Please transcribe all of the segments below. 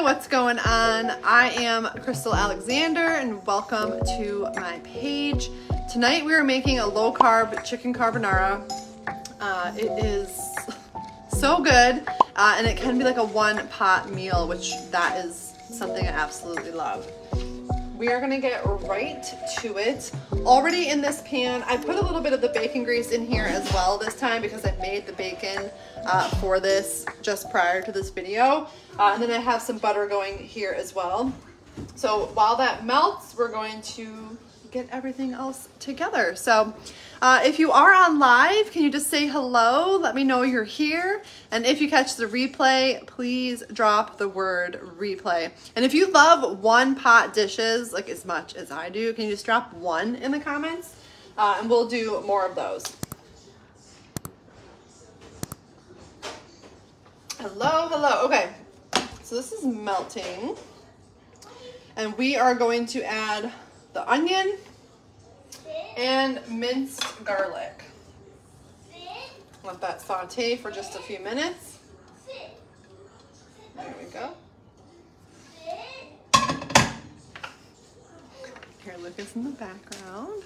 what's going on? I am Crystal Alexander and welcome to my page. Tonight we are making a low carb chicken carbonara. It is so good and it can be like a one pot meal, which that is something I absolutely love. We are gonna get right to it. Already in this pan, I put a little bit of the bacon grease in here as well this time because I made the bacon for this just prior to this video. And then I have some butter going here as well. So while that melts, we're going to get everything else together. So if you are on live, can you just say hello? Let me know you're here. And if you catch the replay, please drop the word replay. And if you love one pot dishes, like as much as I do, can you just drop one in the comments? And we'll do more of those. Hello, hello. Okay, so this is melting. And we are going to add the onion and minced garlic. Let that saute for just a few minutes. There we go. Here, Lucas in the background.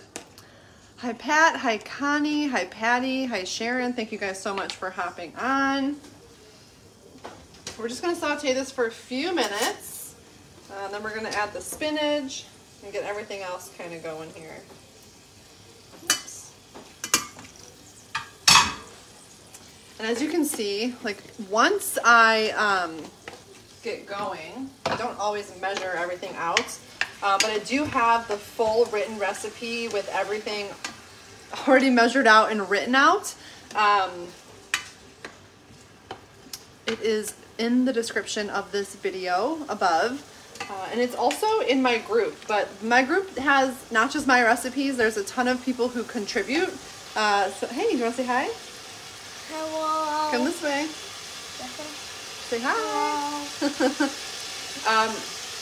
Hi Pat, hi Connie, hi Patty, hi Sharon. Thank you guys so much for hopping on. We're just gonna saute this for a few minutes. Then we're gonna add the spinach and get everything else kind of going here. Oops. And as you can see, like once I get going, I don't always measure everything out, but I do have the full written recipe with everything already measured out and written out. It is in the description of this video above. And it's also in my group, but my group has not just my recipes, there's a ton of people who contribute. So, hey, do you want to say hi? Hello. Come this way. Say hi.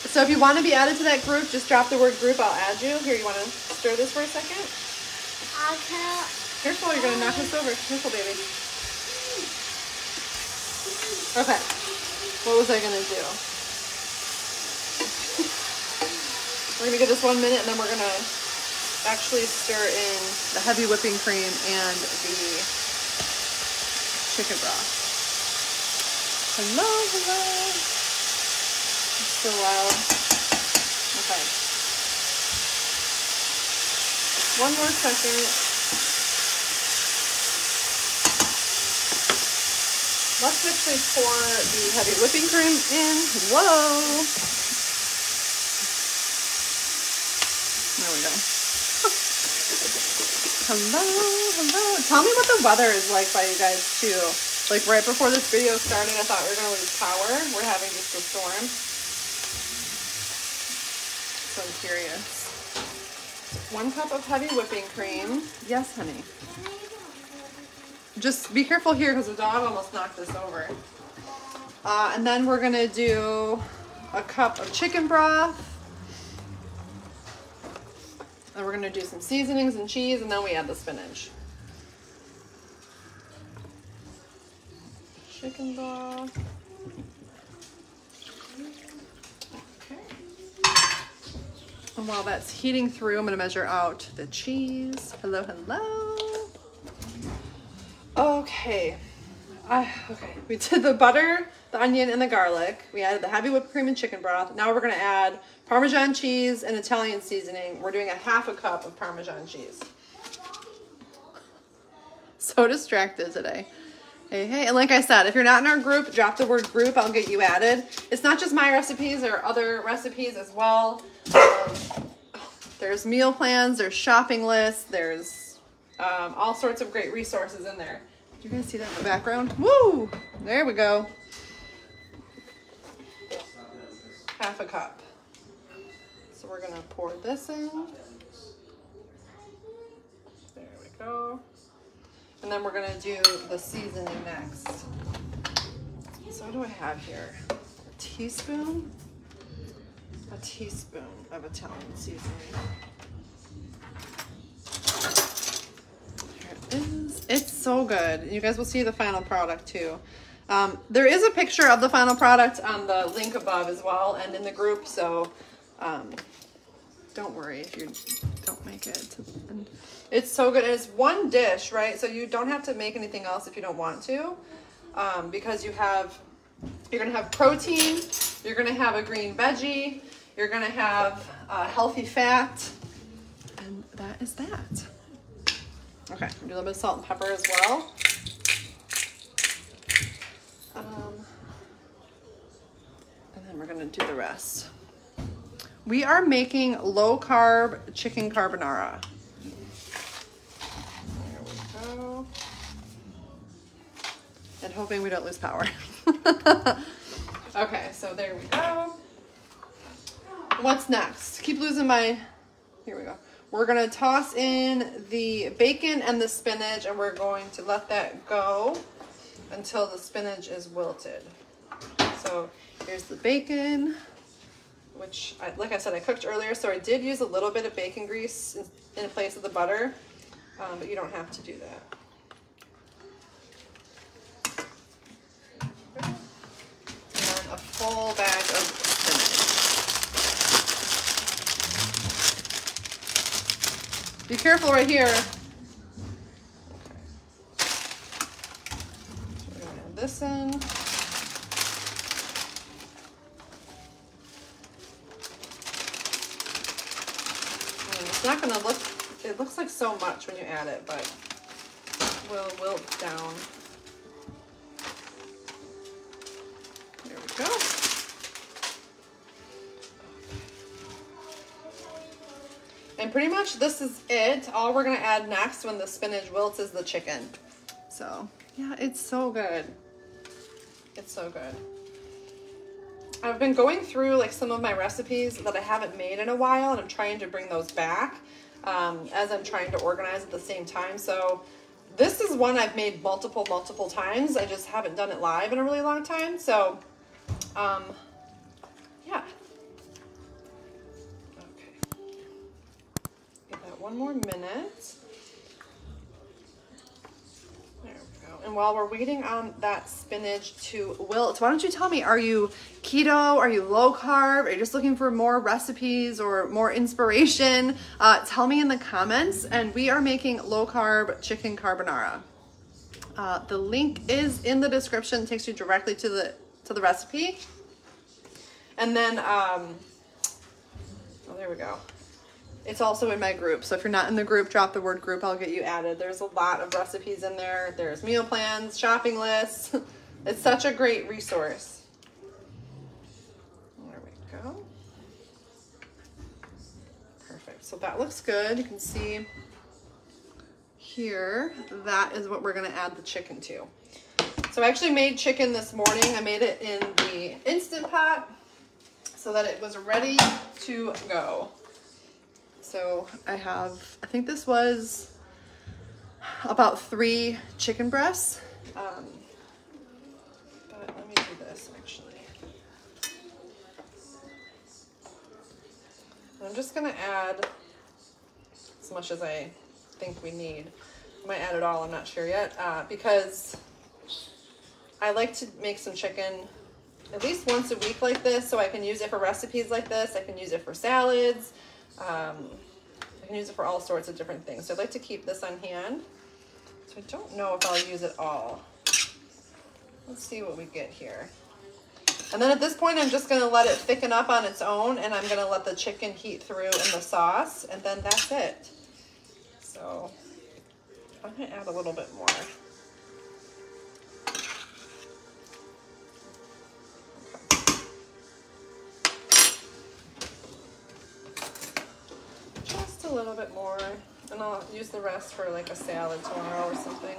So if you want to be added to that group, just drop the word group, I'll add you. Here, you want to stir this for a second? Okay. Careful, you're going to knock this over. Careful, baby. Okay, what was I going to do? We're gonna give this 1 minute and then we're gonna actually stir in the heavy whipping cream and the chicken broth. Hello, hello. It's so loud. Okay. 1 more second. Let's actually pour the heavy whipping cream in. Whoa. There we go. Hello, hello. Tell me what the weather is like by you guys too. Like right before this video started, I thought we were gonna lose power. We're having just a storm. So I'm curious. 1 cup of heavy whipping cream. Yes, honey. Just be careful here because the dog almost knocked this over. And then we're gonna do a cup of chicken broth. And we're gonna do some seasonings and cheese, and then we add the spinach. Chicken broth. Okay. And while that's heating through, I'm gonna measure out the cheese. Hello, hello. Okay. Okay, we did the butter, the onion, and the garlic. We added the heavy whipped cream and chicken broth. Now we're gonna add Parmesan cheese and Italian seasoning. We're doing a ½ a cup of Parmesan cheese. So distracted today. Hey, hey, and like I said, if you're not in our group, drop the word group, I'll get you added. It's not just my recipes, there are other recipes as well. There's meal plans, there's shopping lists, there's all sorts of great resources in there. Do you guys see that in the background? Woo! There we go. ½ a cup. So we're gonna pour this in. There we go. And then we're gonna do the seasoning next. So what do I have here? A teaspoon? A teaspoon of Italian seasoning. There it is. It's so good. You guys will see the final product too. There is a picture of the final product on the link above as well and in the group, so don't worry if you don't make it. And it's so good. And it's one dish, right? So you don't have to make anything else if you don't want to, because you're gonna have protein, you're gonna have a green veggie, you're gonna have healthy fat, and that is that. Okay, I'm gonna do a little bit of salt and pepper as well. And then we're gonna do the rest. We are making low carb chicken carbonara. There we go. And hoping we don't lose power. Okay, so there we go. What's next? Keep losing my, here we go. We're gonna toss in the bacon and the spinach, and we're going to let that go until the spinach is wilted. So here's the bacon, which, like I said, I cooked earlier, so I did use a little bit of bacon grease in place of the butter, but you don't have to do that. And then a full bag of spinach. Be careful right here. Okay. So we're gonna add this in. It's not gonna look, it looks like so much when you add it, but it will wilt down. There we go. And pretty much this is it. All we're gonna add next when the spinach wilts is the chicken. So yeah, it's so good. It's so good. I've been going through like some of my recipes that I haven't made in a while, and I'm trying to bring those back as I'm trying to organize at the same time. So this is one I've made multiple times. I just haven't done it live in a really long time. So yeah. Okay. Give that one more minute. There we go. And while we're waiting on that spinach to wilt, why don't you tell me, are you keto? Are you low carb? Are you just looking for more recipes or more inspiration? Tell me in the comments. And we are making low carb chicken carbonara. The link is in the description. It takes you directly to the recipe. And then, oh, there we go. It's also in my group. So if you're not in the group, drop the word group. I'll get you added. There's a lot of recipes in there. There's meal plans, shopping lists. It's such a great resource. There we go. Perfect. So that looks good. You can see here, that is what we're going to add the chicken to. So I actually made chicken this morning. I made it in the Instant Pot so that it was ready to go. So I think this was about 3 chicken breasts. But let me do this actually. I'm just gonna add as much as I think we need. I might add it all, I'm not sure yet, because I like to make some chicken at least once a week like this, so I can use it for recipes like this. I can use it for salads. I can use it for all sorts of different things. So I'd like to keep this on hand. So I don't know if I'll use it all. Let's see what we get here. And then at this point, I'm just gonna let it thicken up on its own, and I'm gonna let the chicken heat through in the sauce, and then that's it. So I'm gonna add a little bit more. A little bit more, and I'll use the rest for like a salad tomorrow or something.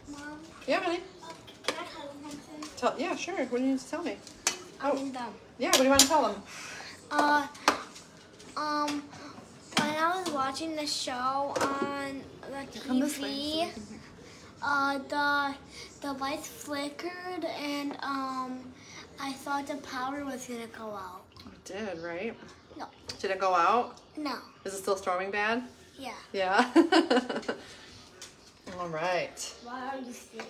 Mom? Yeah, honey? Can I tell you something? Yeah, sure. What do you need to tell me? I'm done. Yeah, what do you want to tell them? When I was watching the show on the TV, the lights flickered, and I thought the power was gonna go out. It did, right? No. Did it go out? No. Is it still storming bad? Yeah. Yeah. Oh All right. Why are you sick?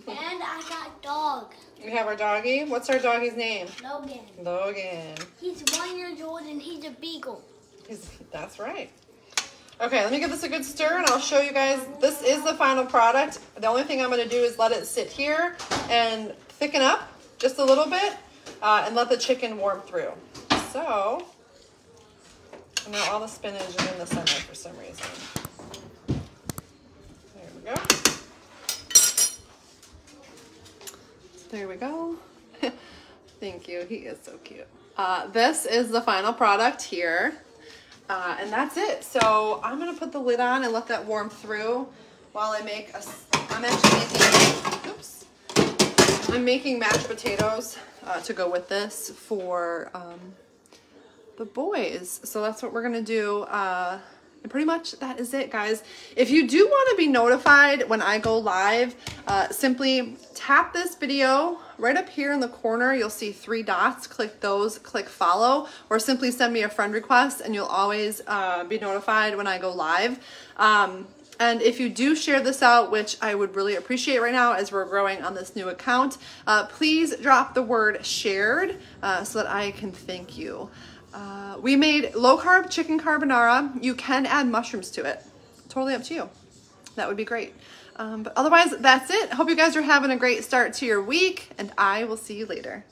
And I got dog. We have our doggy. What's our doggy's name? Logan. Logan. He's 1 year old and he's a beagle. That's right. Okay, let me give this a good stir and I'll show you guys. This is the final product. The only thing I'm going to do is let it sit here and thicken up just a little bit and let the chicken warm through. So, now all the spinach is in the center for some reason. There we go. There we go. Thank you. He is so cute. This is the final product here. And that's it. So I'm going to put the lid on and let that warm through while I make I'm making mashed potatoes to go with this for the boys. So that's what we're going to do. And pretty much that is it, guys. If you do want to be notified when I go live, simply tap this video right up here in the corner. You'll see 3 dots. Click those, click follow, or simply send me a friend request and you'll always be notified when I go live. And if you do share this out, which I would really appreciate right now as we're growing on this new account, please drop the word shared so that I can thank you. We made low-carb chicken carbonara. You can add mushrooms to it. Totally up to you. That would be great. But otherwise, that's it. Hope you guys are having a great start to your week, and I will see you later.